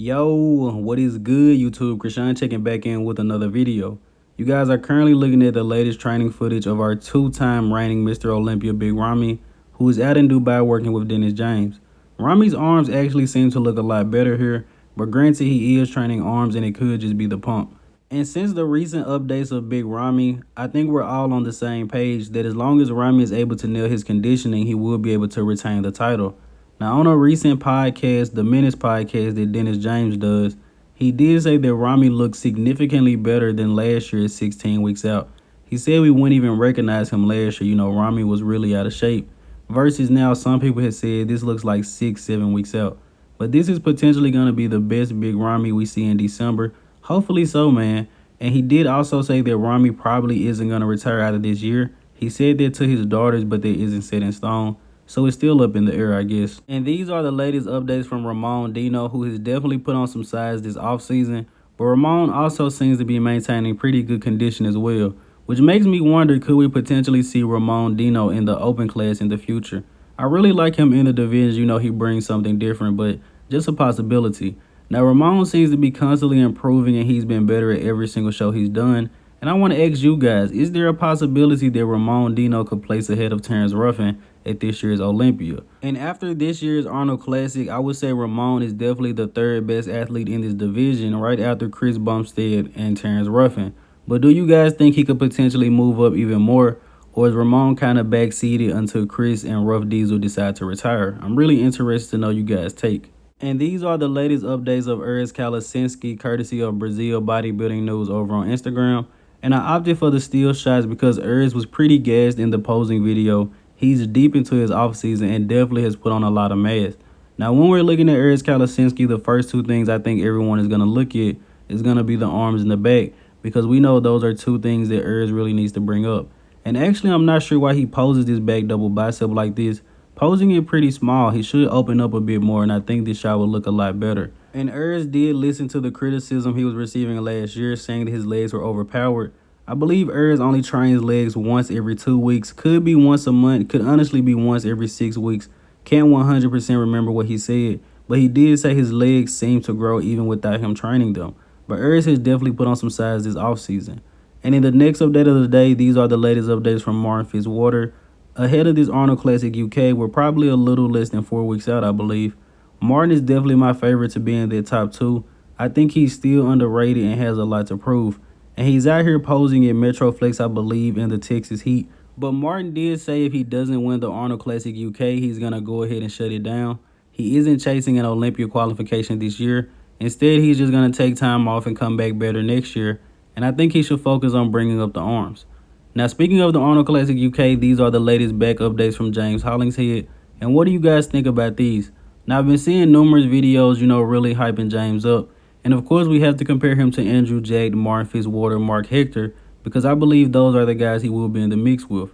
Yo, what is good, YouTube? Krishan checking back in with another video. You guys are currently looking at the latest training footage of our two-time reigning Mr. Olympia Big Ramy, who is out in Dubai working with Dennis James. Ramy's arms actually seem to look a lot better here, but granted he is training arms and it could just be the pump. And since the recent updates of Big Ramy, I think we're all on the same page that as long as Ramy is able to nail his conditioning, he will be able to retain the title. Now, on a recent podcast, the Menace podcast that Dennis James does, he did say that Ramy looked significantly better than last year at 16 weeks out. He said we wouldn't even recognize him last year. Ramy was really out of shape. Versus now, some people have said this looks like 6-7 weeks out. But this is potentially going to be the best Big Ramy we see in December. Hopefully so, man. And he did also say that Ramy probably isn't going to retire out of this year. He said that to his daughters, but that isn't set in stone. So it's still up in the air, I guess. And these are the latest updates from Ramon Dino, who has definitely put on some size this offseason. But Ramon also seems to be maintaining pretty good condition as well, which makes me wonder, could we potentially see Ramon Dino in the open class in the future? I really like him in the division. He brings something different, but just a possibility. Now, Ramon seems to be constantly improving, and he's been better at every single show he's done. And I want to ask you guys, is there a possibility that Ramon Dino could place ahead of Terrence Ruffin at this year's Olympia? And after this year's Arnold Classic, I would say Ramon is definitely the third best athlete in this division, right after Chris Bumstead and Terrence Ruffin. But do you guys think he could potentially move up even more? Or is Ramon kind of backseated until Chris and Rough Diesel decide to retire? I'm really interested to know you guys' take. And these are the latest updates of Urs Kalencinski, courtesy of Brazil Bodybuilding News over on Instagram. And I opted for the still shots because Urs was pretty gassed in the posing video. He's deep into his offseason and definitely has put on a lot of mass. Now, when we're looking at Urs Kalencinski, the first two things I think everyone is going to look at is going to be the arms and the back, because we know those are two things that Urs really needs to bring up. And actually, I'm not sure why he poses this back double bicep like this. Posing it pretty small, he should open up a bit more, and I think this shot would look a lot better. And Urs did listen to the criticism he was receiving last year, saying that his legs were overpowered. I believe Urs only trains legs once every 2 weeks, could be once a month, could honestly be once every 6 weeks. Can't 100% remember what he said, but he did say his legs seem to grow even without him training them. But Urs has definitely put on some size this offseason. And in the next update of the day, these are the latest updates from Martin Fitzwater. Ahead of this Arnold Classic UK, we're probably a little less than 4 weeks out, I believe. Martin is definitely my favorite to be in the top 2. I think he's still underrated and has a lot to prove. And he's out here posing at Metroflex, I believe, in the Texas Heat. But Martin did say if he doesn't win the Arnold Classic UK, he's going to go ahead and shut it down. He isn't chasing an Olympia qualification this year. Instead, he's just going to take time off and come back better next year. And I think he should focus on bringing up the arms. Now, speaking of the Arnold Classic UK, these are the latest back updates from James Hollingshead. And what do you guys think about these? Now, I've been seeing numerous videos, really hyping James up. And of course, we have to compare him to Andrew Jack, Martin Fitzwater, Marc Hector, because I believe those are the guys he will be in the mix with.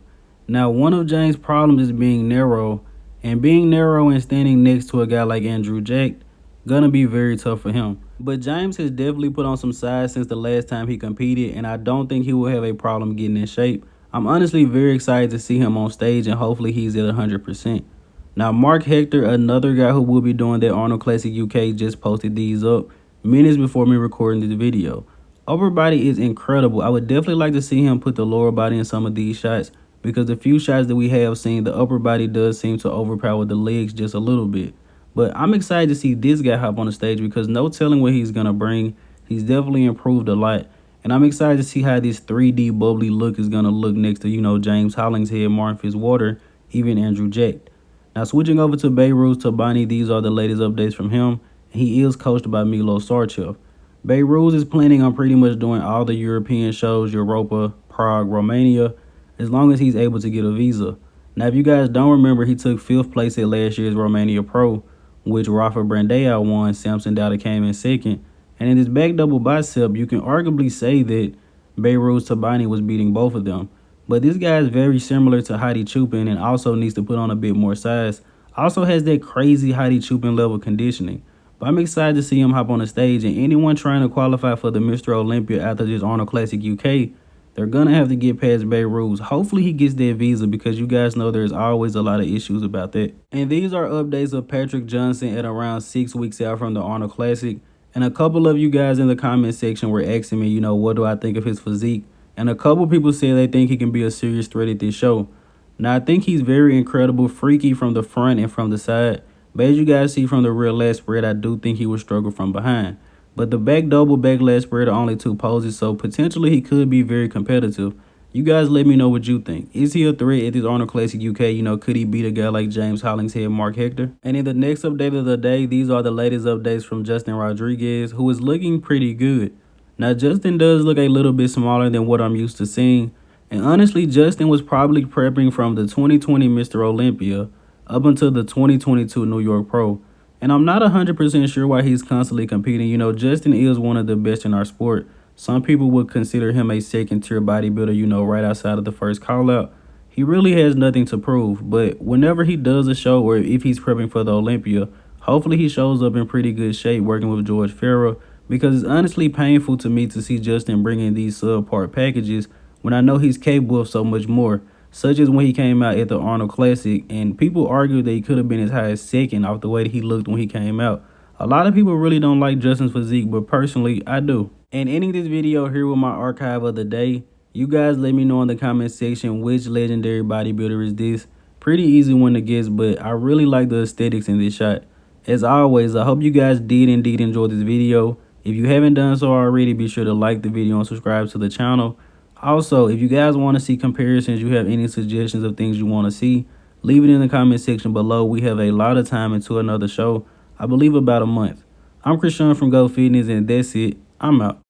Now, one of James' problems is being narrow. And being narrow and standing next to a guy like Andrew Jack, gonna be very tough for him. But James has definitely put on some size since the last time he competed, and I don't think he will have a problem getting in shape. I'm honestly very excited to see him on stage, and hopefully he's at 100%. Now, Marc Hector, another guy who will be doing that Arnold Classic UK, just posted these up minutes before me recording this video. Upper body is incredible. I would definitely like to see him put the lower body in some of these shots, because the few shots that we have seen, the upper body does seem to overpower the legs just a little bit. But I'm excited to see this guy hop on the stage, because no telling what he's going to bring. He's definitely improved a lot. And I'm excited to see how this 3D bubbly look is going to look next to, James Hollingshead, Martin Fitzwater, even Andrew Jack. Now, switching over to Behrooz Tabani, these are the latest updates from him. He is coached by Milo Sarchev. Behrooz is planning on pretty much doing all the European shows, Europa, Prague, Romania, as long as he's able to get a visa. Now, if you guys don't remember, he took 5th place at last year's Romania Pro, which Rafa Brandao won. Samson Dowda came in 2nd. And in this back double bicep, you can arguably say that Behrooz Tabani was beating both of them. But this guy is very similar to Hadi Chupin and also needs to put on a bit more size. Also has that crazy Hadi Chupin level conditioning. But I'm excited to see him hop on the stage, and anyone trying to qualify for the Mr. Olympia after this Arnold Classic UK, they're going to have to get past Behrooz. Hopefully he gets that visa, because you guys know there's always a lot of issues about that. And these are updates of Patrick Johnson at around 6 weeks out from the Arnold Classic. And a couple of you guys in the comment section were asking me, what do I think of his physique? And a couple people say they think he can be a serious threat at this show. Now, I think he's very incredible, freaky from the front and from the side. But as you guys see from the rear lat spread, I do think he will struggle from behind. But the back double, back lat spread are only 2 poses, so potentially he could be very competitive. You guys let me know what you think. Is he a threat at this Arnold Classic UK? Could he beat a guy like James Hollingshead, Marc Hector? And in the next update of the day, these are the latest updates from Justin Rodriguez, who is looking pretty good. Now, Justin does look a little bit smaller than what I'm used to seeing. And honestly, Justin was probably prepping from the 2020 Mr. Olympia up until the 2022 New York Pro. And I'm not 100% sure why he's constantly competing. Justin is one of the best in our sport. Some people would consider him a second-tier bodybuilder, right outside of the first call-out. He really has nothing to prove, but whenever he does a show or if he's prepping for the Olympia, hopefully he shows up in pretty good shape working with George Farrell, because it's honestly painful to me to see Justin bringing these subpar packages when I know he's capable of so much more, such as when he came out at the Arnold Classic, and people argue that he could have been as high as second off the way that he looked when he came out. A lot of people really don't like Justin's physique, but personally, I do. And ending this video here with my archive of the day, you guys let me know in the comment section which legendary bodybuilder is this. Pretty easy one to guess, but I really like the aesthetics in this shot. As always, I hope you guys did indeed enjoy this video. If you haven't done so already, be sure to like the video and subscribe to the channel. Also, if you guys want to see comparisons, you have any suggestions of things you want to see, leave it in the comment section below. We have a lot of time into another show. I believe about a month. I'm Krishan from Go Fitness, and that's it. I'm out.